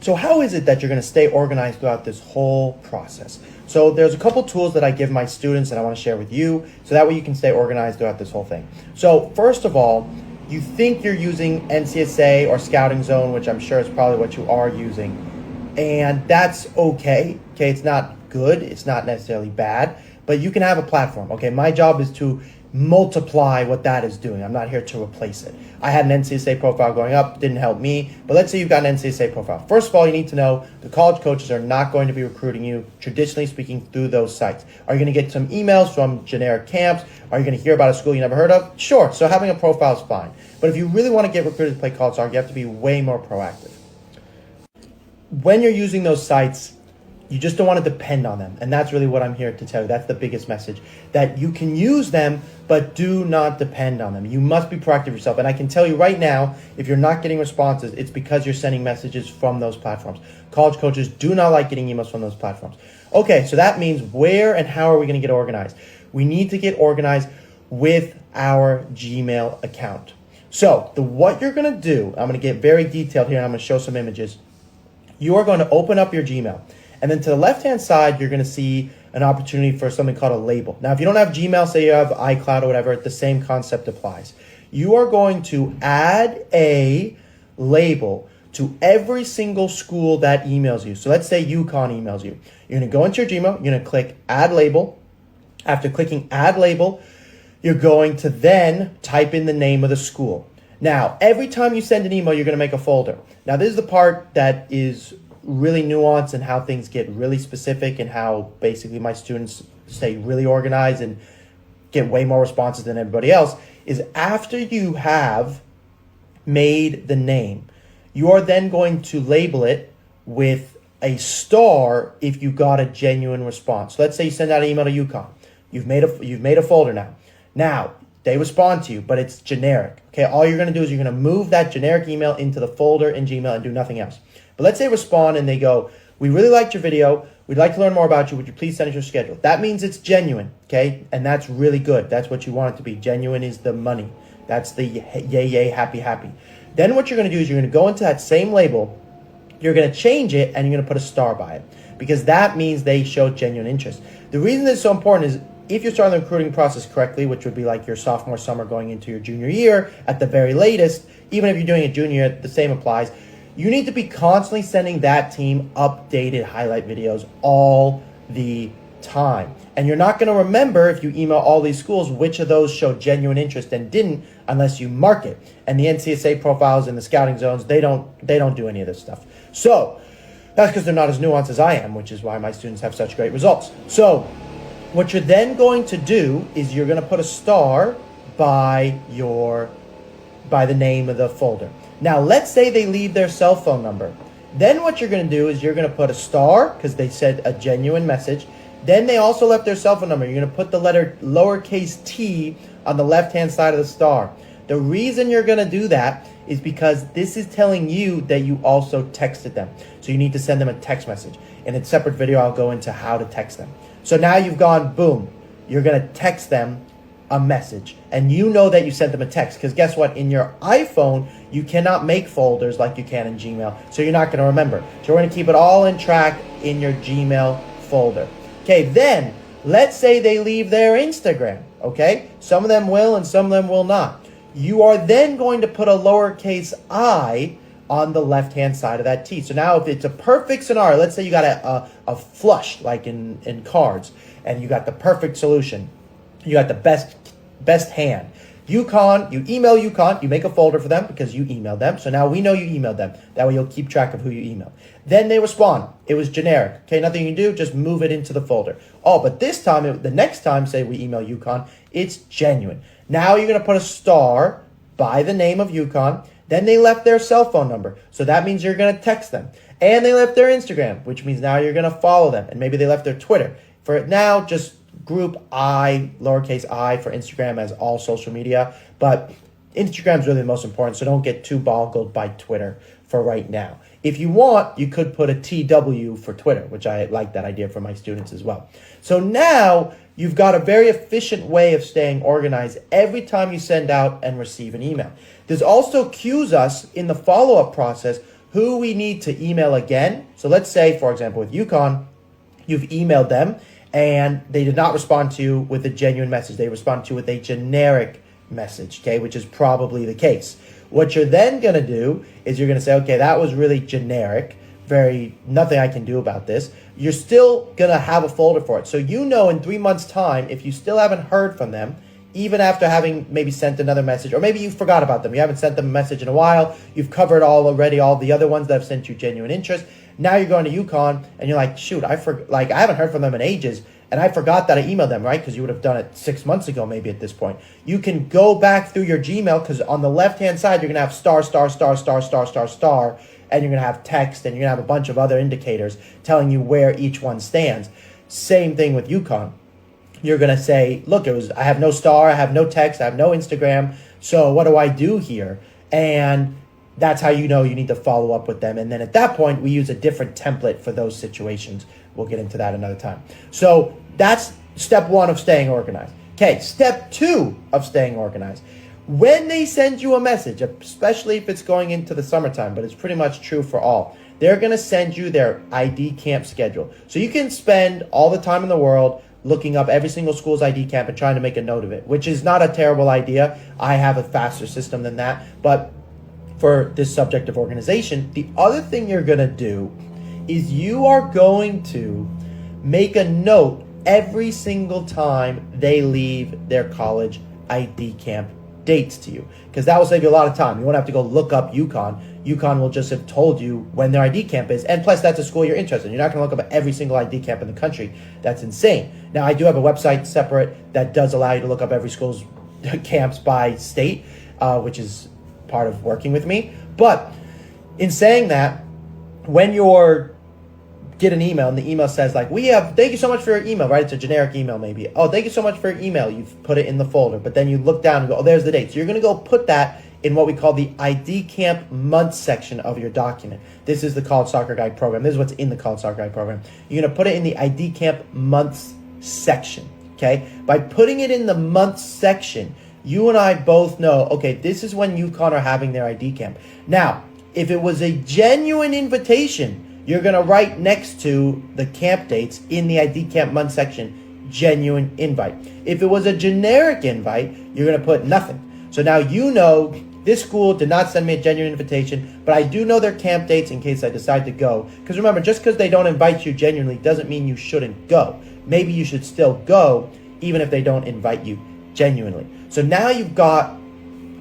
So how is it that you're going to stay organized throughout this whole process? So there's a couple tools that I give my students and I want to share with you so that way you can stay organized throughout this whole thing. So first of all, you think you're using NCSA or Scouting Zone, which I'm sure is probably what you are using. And that's okay. Okay, it's not good. It's not necessarily bad, but you can have a platform. Okay, my job is to multiply what that is doing. I'm not here to replace it. I had an NCSA profile going up, didn't help me, but let's say you've got an NCSA profile. First of all, you need to know the college coaches are not going to be recruiting you, traditionally speaking, through those sites. Are you going to get some emails from generic camps? Are you going to hear about a school you never heard of? Sure, so having a profile is fine. But if you really want to get recruited to play college soccer, you have to be way more proactive. When you're using those sites, you just don't want to depend on them. And that's really what I'm here to tell you. That's the biggest message. That you can use them, but do not depend on them. You must be proactive yourself. And I can tell you right now, if you're not getting responses, it's because you're sending messages from those platforms. College coaches do not like getting emails from those platforms. Okay, so that means where and how are we going to get organized? We need to get organized with our Gmail account. So what you're going to do, I'm going to get very detailed here and I'm going to show some images. You are going to open up your Gmail. And then to the left-hand side, you're going to see an opportunity for something called a label. Now, if you don't have Gmail, say you have iCloud or whatever, the same concept applies. You are going to add a label to every single school that emails you. So let's say UConn emails you. You're going to go into your Gmail. You're going to click Add Label. After clicking Add Label, you're going to then type in the name of the school. Now, every time you send an email, you're going to make a folder. Now, this is the part that is really nuanced and how things get really specific and how basically my students stay really organized and get way more responses than everybody else, is after you have made the name, you are then going to label it with a star if you got a genuine response. So let's say you send out an email to UConn. You've made a folder now. Now, they respond to you, but it's generic. Okay, all you're going to do is you're going to move that generic email into the folder in Gmail and do nothing else. But let's say they respond and they go, we really liked your video. We'd like to learn more about you. Would you please send us your schedule? That means it's genuine, okay? And that's really good. That's what you want it to be. Genuine is the money. That's the yay, yay, happy, happy. Then what you're going to do is you're going to go into that same label. You're going to change it and you're going to put a star by it because that means they show genuine interest. The reason this is so important is if you're starting the recruiting process correctly, which would be like your sophomore summer going into your junior year at the very latest, even if you're doing a junior year, the same applies. You need to be constantly sending that team updated highlight videos all the time. And you're not going to remember if you email all these schools which of those showed genuine interest and didn't unless you mark it. And the NCSA profiles and the scouting zones, they don't do any of this stuff. So that's because they're not as nuanced as I am, which is why my students have such great results. So what you're then going to do is you're going to put a star by the name of the folder. Now, let's say they leave their cell phone number. Then what you're going to do is you're going to put a star because they said a genuine message. Then they also left their cell phone number. You're going to put the letter lowercase t on the left-hand side of the star. The reason you're going to do that is because this is telling you that you also texted them. So you need to send them a text message. In a separate video, I'll go into how to text them. So now you've gone, boom, you're going to text them a message. And you know that you sent them a text because guess what? In your iPhone, you cannot make folders like you can in Gmail. So you're not going to remember. So we're going to keep it all in track in your Gmail folder. Okay, then let's say they leave their Instagram. Okay, some of them will and some of them will not. You are then going to put a lowercase I on the left-hand side of that T. So now if it's a perfect scenario, let's say you got a flush like in cards and you got the perfect solution. You got the best hand. UConn, you email UConn, you make a folder for them because you emailed them. So now we know you emailed them. That way you'll keep track of who you emailed. Then they respond. It was generic. Okay, nothing you can do, just move it into the folder. Oh, but this time, the next time, say we email UConn, it's genuine. Now you're going to put a star by the name of UConn. Then they left their cell phone number. So that means you're going to text them. And they left their Instagram, which means now you're going to follow them. And maybe they left their Twitter. For now, just group I, lowercase I for Instagram as all social media. But Instagram is really the most important, so don't get too boggled by Twitter for right now. If you want, you could put a TW for Twitter, which I like that idea for my students as well. So now you've got a very efficient way of staying organized every time you send out and receive an email. This also cues us in the follow-up process who we need to email again. So let's say, for example, with UConn, you've emailed them and they did not respond to you with a genuine message. They responded to you with a generic message, okay, which is probably the case. What you're then going to do is you're going to say, okay, that was really generic. Nothing I can do about this. You're still going to have a folder for it. So you know in 3 months' time, if you still haven't heard from them, even after having maybe sent another message, or maybe you forgot about them, you haven't sent them a message in a while, you've covered all the other ones that have sent you genuine interest. Now you're going to UConn and you're like, shoot, I haven't heard from them in ages, and I forgot that I emailed them, right? Because you would have done it 6 months ago, maybe at this point. You can go back through your Gmail, because on the left-hand side, you're going to have star, star, star, star, star, star, star, and you're going to have text, and you're going to have a bunch of other indicators telling you where each one stands. Same thing with UConn. You're going to say, look, I have no star, I have no text, I have no Instagram, so what do I do here? And that's how you know you need to follow up with them. And then at that point, we use a different template for those situations. We'll get into that another time. So that's step 1 of staying organized. Okay, step 2 of staying organized. When they send you a message, especially if it's going into the summertime, but it's pretty much true for all, they're going to send you their ID camp schedule. So you can spend all the time in the world looking up every single school's ID camp and trying to make a note of it, which is not a terrible idea. I have a faster system than that. But for this subject of organization, the other thing you're going to do is you are going to make a note every single time they leave their college ID camp dates to you, because that will save you a lot of time. You won't have to go look up UConn. UConn will just have told you when their ID camp is, and plus that's a school you're interested in. You're not going to look up every single ID camp in the country. That's insane. Now, I do have a website separate that does allow you to look up every school's camps by state, which is part of working with me. But in saying that, when you're get an email and the email says like, thank you so much for your email, right? It's a generic email maybe. Oh, thank you so much for your email. You've put it in the folder, but then you look down and go, oh, there's the date. So you're going to go put that in what we call the ID Camp month section of your document. This is the College Soccer Guide program. This is what's in the College Soccer Guide program. You're going to put it in the ID Camp months section, okay? By putting it in the months section, you and I both know, okay, this is when UConn are having their ID camp. Now, if it was a genuine invitation, you're going to write next to the camp dates in the ID Camp month section, genuine invite. If it was a generic invite, you're going to put nothing. So now you know this school did not send me a genuine invitation, but I do know their camp dates in case I decide to go. Because remember, just because they don't invite you genuinely doesn't mean you shouldn't go. Maybe you should still go, even if they don't invite you genuinely. So now you've got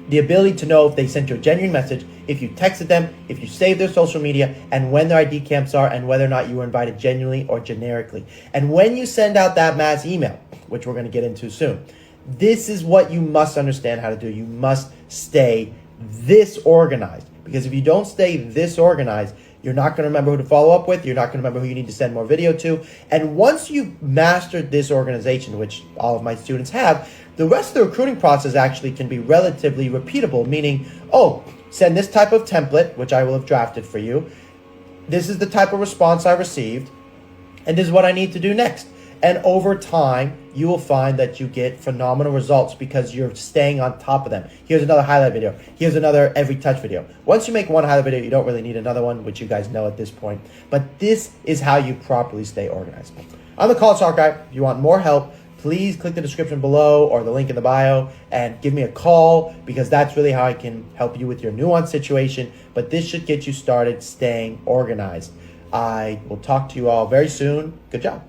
the ability to know if they sent you a genuine message, if you texted them, if you saved their social media, and when their ID camps are, and whether or not you were invited genuinely or generically. And when you send out that mass email, which we're going to get into soon, this is what you must understand how to do. You must stay this organized. Because if you don't stay this organized, you're not going to remember who to follow up with. You're not going to remember who you need to send more video to. And once you've mastered this organization, which all of my students have, the rest of the recruiting process actually can be relatively repeatable, meaning, oh, send this type of template, which I will have drafted for you. This is the type of response I received, and this is what I need to do next. And over time, you will find that you get phenomenal results because you're staying on top of them. Here's another highlight video. Here's another every touch video. Once you make one highlight video, you don't really need another one, which you guys know at this point. But this is how you properly stay organized. I'm the College Soccer Guy. If you want more help, please click the description below or the link in the bio and give me a call, because that's really how I can help you with your nuanced situation. But this should get you started staying organized. I will talk to you all very soon. Good job.